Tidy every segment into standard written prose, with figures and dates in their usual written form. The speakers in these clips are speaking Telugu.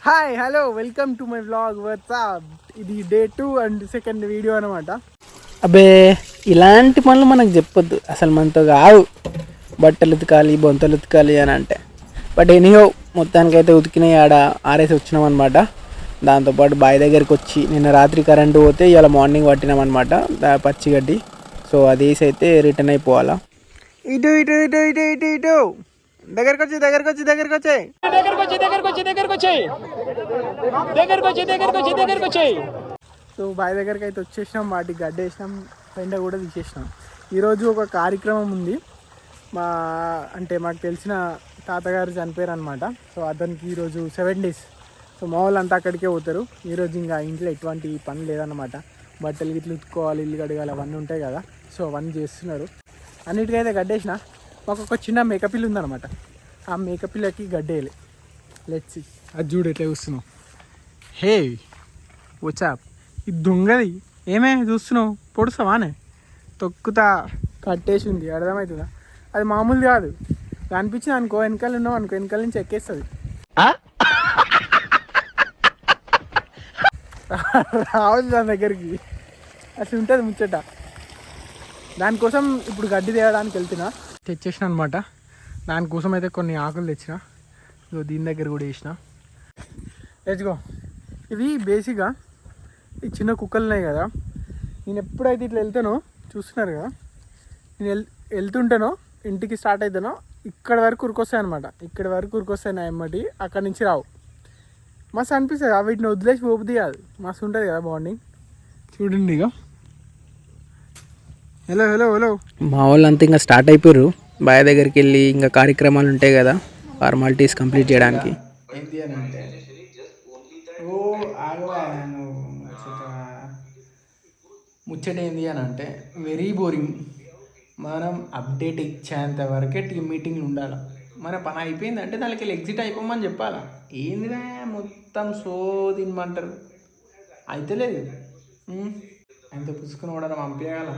Hi hello welcome to my vlog. WhatsApp, ఇది డే 2 అండ్ సెకండ్ వీడియో అనమాట. అబ్బే ఇలాంటి పనులు మనకు చెప్పొద్దు, అసలు మనతో కావు. బట్టలు ఉతకాలి, బొంతలు ఉతకాలి అని అంటే. బట్ ఎనీహో మొత్తానికైతే ఉతికినాయి, ఆడ ఆరేసి వచ్చినాం అనమాట. దాంతోపాటు బావి దగ్గరికి వచ్చి నిన్న రాత్రి కరెంటు పోతే ఇవాళ మార్నింగ్ పట్టినాం అనమాట పచ్చిగడ్డి. సో అది వేసి అయితే రిటర్న్ అయిపోవాలా. ఇటు ఇటు ఇటు ఇటు ఇటు ఇటు దగ్గరకు వచ్చి దగ్గరకు వచ్చి దగ్గరకు వచ్చాయి సో బావి దగ్గరికి అయితే వచ్చేసినాం. వాటికి గడ్డి వేసినాం, పెండ కూడా తీసేసినాం. ఈరోజు ఒక కార్యక్రమం ఉంది. మాకు తెలిసిన తాతగారు చనిపోయారు అనమాట. సో అతనికి ఈరోజు 7 days. సో మా వాళ్ళంతా అక్కడికే పోతారు. ఈరోజు ఇంకా ఇంట్లో ఎటువంటి పని లేదన్నమాట. బట్టలు గిట్లు ఉతుక్కోవాలి, ఇల్లు కడగాలి, అవన్నీ ఉంటాయి కదా. సో అవన్నీ చేస్తున్నారు. అన్నిటికైతే గడ్డేసిన. మాకు ఒక చిన్న మేకపిల్ల ఉందన్నమాట. ఆ మేకపిల్లకి గడ్డేయాలి. Let's see. అది చూడు ఎట్లా చూస్తున్నావు. హే వాట్సాప్, ఇది దొంగది. ఏమే చూస్తున్నావు? పొడుస్తావానే? తొక్కుతా కట్టేసి ఉంది, అర్థమవుతుందా? అది మామూలు కాదు. అనిపించింది అనుకో, వెనకాల ఉన్నావు అనుకో, వెనకాల నుంచి ఎక్కేస్తుంది. రావచ్చు దాని దగ్గరికి. అసలు ఉంటుంది ముచ్చట. దానికోసం ఇప్పుడు గడ్డి తేయడానికి వెళ్తున్నా. తెచ్చేసిన అనమాట. దానికోసం అయితే కొన్ని ఆకులు తెచ్చిన. ఇగో దీని దగ్గర కూడా వేసిన. తెచ్చుకో. ఇవి బేసిక్గా ఈ చిన్న కుక్కలు ఉన్నాయి కదా. నేను ఎప్పుడైతే ఇట్లా వెళ్తానో చూస్తున్నారు కదా, నేను వెళ్తుంటానో ఇంటికి స్టార్ట్ అవుతానో ఇక్కడ వరకు ఉరికొస్తాయి అనమాట. ఇక్కడ వరకు ఉరికొస్తాయి నా ఎమ్మటి. అక్కడి నుంచి రావు. మస్తు అనిపిస్తుంది. వీటిని వదిలేసి పోపుది కాదు. మస్తు ఉంటుంది కదా బాండింగ్. చూడండి ఇక. Hello hello hello. మా వాళ్ళంతా ఇంకా స్టార్ట్ అయిపోయారు. బావి దగ్గరికి వెళ్ళి ఇంకా కార్యక్రమాలు ఉంటాయి కదా, ఫార్మాలిటీస్ కంప్లీట్ చేయడానికి. ఏంటి అని అంటే ముచ్చట ఏంటి అని అంటే వెరీ బోరింగ్. మనం అప్డేట్ ఇచ్చేంత వరకే టీమ్ మీటింగ్లు ఉండాలి. మన పని అయిపోయిందంటే దానికి వెళ్ళి ఎగ్జిట్ అయిపోమని చెప్పాలా. ఏందిరా మొత్తం తినమంటారు. అయితే లేదు ఎంత పుచ్చుకుని కూడా పంపించగల.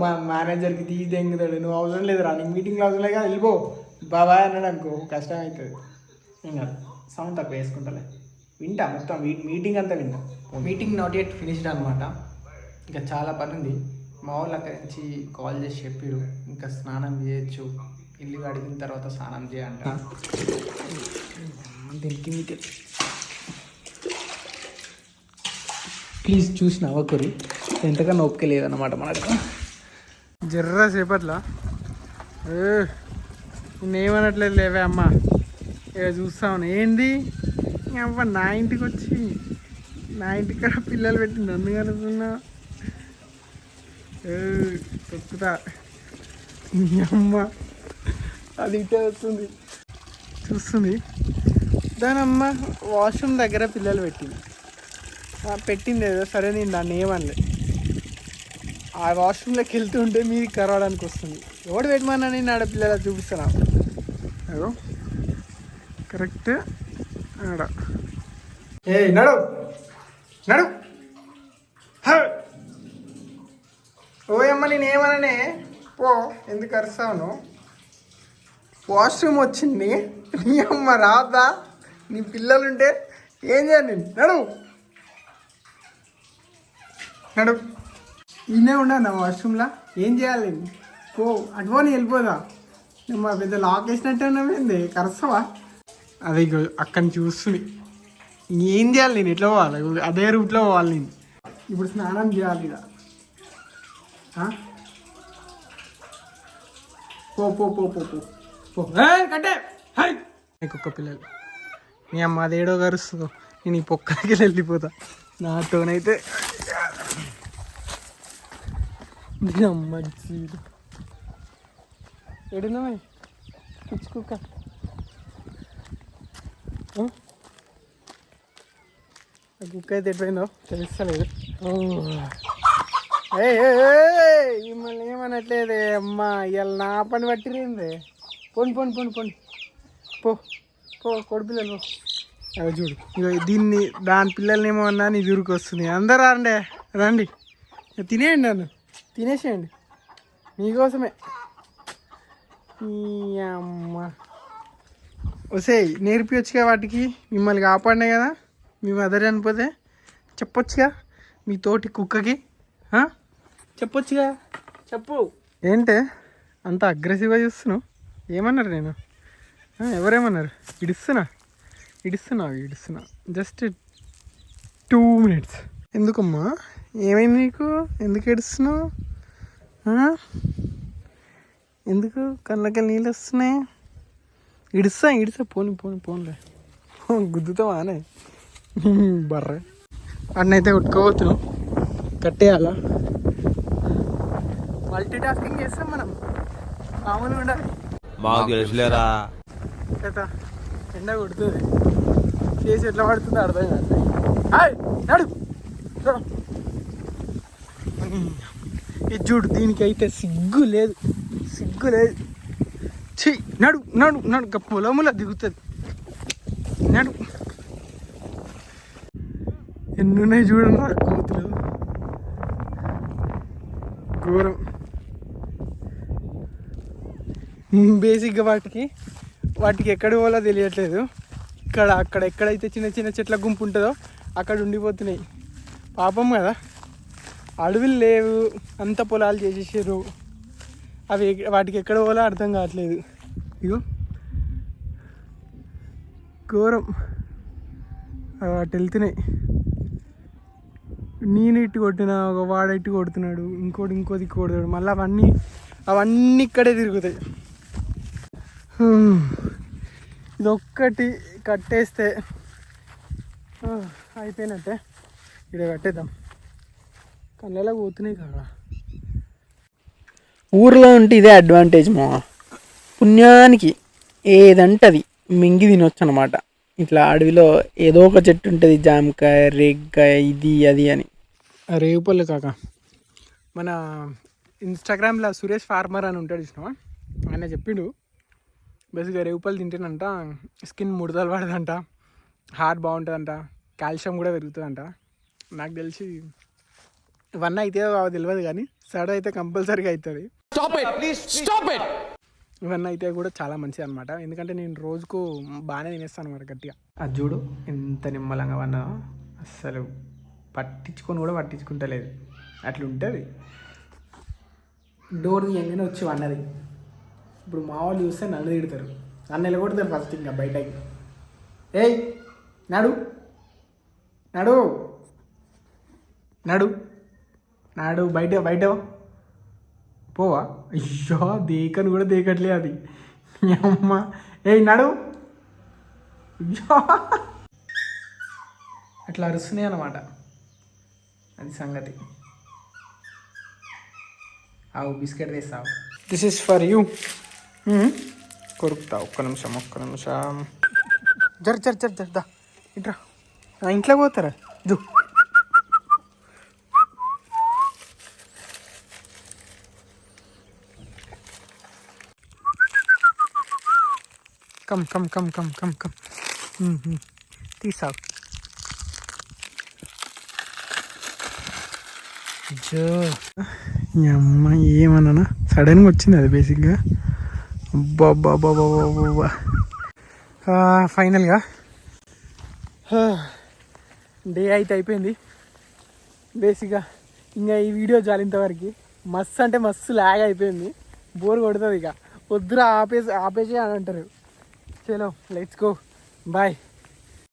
మా మేనేజర్కి తీసి దెంగుతాడు. నువ్వు అవసరం లేదు రా, నీకు మీటింగ్లో అవసరం లేదు కదా, వెళ్ళిపో బాబాయ్ అన్నాడు అనుకో, కష్టం అవుతుంది. ఇంకా సౌండ్ తక్కువ వేసుకుంటాలే. వింటా మొత్తం మీటింగ్ అంతా వింటా. మీటింగ్ నాట్ యెట్ ఫినిష్డ్ అనమాట. ఇంకా చాలా పని ఉంది. మా వాళ్ళు అక్కడి నుంచి కాల్ చేసి చెప్పారు ఇంకా స్నానం చేయొచ్చు, ఇల్లు అడిగిన తర్వాత స్నానం చేయంట. దీనికి ప్లీజ్ చూసి నవ్వకూరి. ఎంతకన్నా ఒప్పుకే లేదన్నమాట మనకు. జర్రా సేపట్లా నేనేమనట్లేదు లేవే అమ్మ. ఇక చూస్తాను ఏంది అమ్మ. నా ఇంటికి వచ్చి నా ఇంటికి కూడా పిల్లలు పెట్టి నన్ను కలుపుతున్నా. తొక్కుతా అమ్మ. అది ఇటే వస్తుంది, చూస్తుంది. దాని అమ్మ వాష్రూమ్ దగ్గర పిల్లలు పెట్టింది ఏదో. సరే నేను దాన్ని ఏమనలే. ఆ వాష్రూమ్లోకి వెళ్తుంటే మీరు కరవడానికి వస్తుంది. ఎవడు పెట్టమన్నా నేను ఆడ పిల్లలు చూపిస్తాను. అదో కరెక్ట్ ఆడ. ఏ నడు నడు. ఓయమ్మ నేను ఏమననే పో. ఎందుకు అరుస్తాను? వాష్రూమ్ వచ్చింది. నీ అమ్మ రాదా? నీ పిల్లలుంటే ఏం చేయాలి నేను? నడు నడు. ఇన్నే ఉన్నాను వాష్రూమ్లో. ఏం చేయాలి? పో అటుపోని వెళ్ళిపోదా. మా పెద్ద లాక్ వేసినట్టు అన్నమైంది. కరస్తావా? అది అక్కడి నుంచి చూస్తుంది. ఏం చేయాలి నేను? ఎట్లా పోవాలి? అదే రూట్లో పోవాలి నేను. ఇప్పుడు స్నానం చేయాలి ఇక. పో పో పో పో పో పో. కట్టే కుక్క పిల్లలు. నీ అమ్మ అదేడో కరుస్తుందో. నేను ఈ పొక్కలకి వెళ్ళిపోతా. నాతోనైతే అమ్మ జీడు ఎడున్నామే పిచ్చి కుక్క. ఆ కుక్క అయితే ఎటుపోయిందో తెలుస్తలేదు. మిమ్మల్ని ఏమనట్లేదే అమ్మా. ఇవాళ నా పని పట్టిరింది. పోని పోని పోని పోని పో పో. కొడు పిల్లలు అవి చూడు. దీన్ని దాని పిల్లల్ని ఏమో అన్నా నీ దూరికి వస్తుంది. అందరు రండి రండి, తినేయండి. నన్ను తినేసేయండి, మీకోసమే. అమ్మ వసే నేర్పించచ్చుగా వాటికి, మిమ్మల్ని కాపాడినాయి కదా మీ మదర్ చనిపోతే. చెప్పొచ్చుగా మీ తోటి కుక్కకి, చెప్పొచ్చుగా, చెప్పు. ఏంటే అంత అగ్రెసివ్గా చూస్తున్నావు? ఏమన్నారు నేను? ఎవరేమన్నారు? ఇడుస్తున్నా జస్ట్ 2 minutes. ఎందుకమ్మా, ఏమైంది నీకు? ఎందుకు ఏడుస్తున్నావు? ఎందుకు కళ్ళకి నీళ్ళు వస్తున్నాయి? ఇడుస్తా పోన్లే. గుద్దుతావా అనే బర్రె. అన్నైతే కొట్టుకోవచ్చును, కట్టేయాలా. మల్టీ టాస్కింగ్ చేస్తాం మనం, మామూలుగా ఉండాలి. మాకు తెలుసులేరా. ఎండ కొడుతుంది, చేసి ఎట్లా పడుతుందో అర్థం కాదు. నడు ఇది చూడు, దీనికైతే సిగ్గు లేదు. ఛీ, నడు పొలములా దిగుతుంది. నడు. ఎన్నున్నాయి చూడండి రా కోతులు, ఘోరం. బేసిక్గా వాటికి ఎక్కడ పోవాలో తెలియట్లేదు. అక్కడ ఎక్కడైతే చిన్న చిన్న చెట్ల గుంపు ఉంటుందో అక్కడ ఉండిపోతున్నాయి. పాపం కదా, అడవులు లేవు, అంత పొలాలు చేసేసారు. వాటికి ఎక్కడ పోవాలో అర్థం కావట్లేదు. ఇగో ఘోరం, వాటి వెళ్తున్నాయి. నేను ఇటు కొట్టినా, ఒక వాడు ఇటు కొడుతున్నాడు, ఇంకోటి కొడుతాడు. మళ్ళీ అవన్నీ ఇక్కడే తిరుగుతాయి. ఇదొక్కటి కట్టేస్తే అయిపోయినట్టే. ఇక్కడ కట్టేద్దాం, కళ్ళలో పోతున్నాయి కదా. ఊర్లో ఉంటే ఇదే అడ్వాంటేజ్ మా, పుణ్యానికి ఏదంటే అది మింగి తినొచ్చు అనమాట. ఇట్లా అడవిలో ఏదో ఒక చెట్టు ఉంటుంది, జామకాయ, రేగ్గాయ, ఇది అది అని. రేగుపళ్ళు కాక, మన ఇన్స్టాగ్రామ్లో సురేష్ ఫార్మర్ అని ఉంటాడు చూసినావా, ఆయన చెప్పిండు బేసిక్గా రేగుపళ్ళు తింటేనంట స్కిన్ ముడతలు పడదంట, హార్ట్ బాగుంటుందంట, కాల్షియం కూడా పెరుగుతుందంట. నాకు తెలిసి ఇవన్నీ అయితే తెలియదు కానీ సడన్ అయితే కంపల్సరీగా అవుతుంది. ఇవన్నీ అయితే కూడా చాలా మంచిది అనమాట. ఎందుకంటే నేను రోజుకు బాగానే తినేస్తాను అనమాట గట్టిగా. అది చూడు ఎంత నిమ్మలంగా వన్నా, అస్సలు పట్టించుకుంటలేదు, అట్లా ఉంటుంది. డోర్ తీయంగానే వచ్చి అన్నది. ఇప్పుడు మా వాళ్ళు చూస్తే నన్ను తిడతారు, నన్ను వెళ్ళగొడతారు ఫస్ట్. ఇంకా బయటకి ఏయ్ నడు బయట పోవా. అయ్యో దేకను కూడా దేకట్లే అది, అమ్మ. ఏయ్ నడు. అయ్యో అట్లా అరుస్తున్నాయి అన్నమాట, అది సంగతి. బిస్కెట్ తెస్తావు, దిస్ ఇస్ ఫర్ యూ. కొరుకుతా, ఒక్క నిమిషం. జర దా ఇట్రా. ఇంట్లో పోతారా జూ. కమ్ తీసావు. జో అమ్మ, ఏమన్నా సడన్గా వచ్చింది అది బేసిక్గా. అబ్బా ఫైనల్గా డే అయితే అయిపోయింది. బేసిక్గా ఇంకా ఈ వీడియో చాలింతవరకు మస్తు అంటే మస్తు లాగ్ అయిపోయింది, బోర్ కొడుతుంది. ఇక వద్దురా ఆపేసి అని అంటారు. చలో లెట్స్ గో, బాయ్.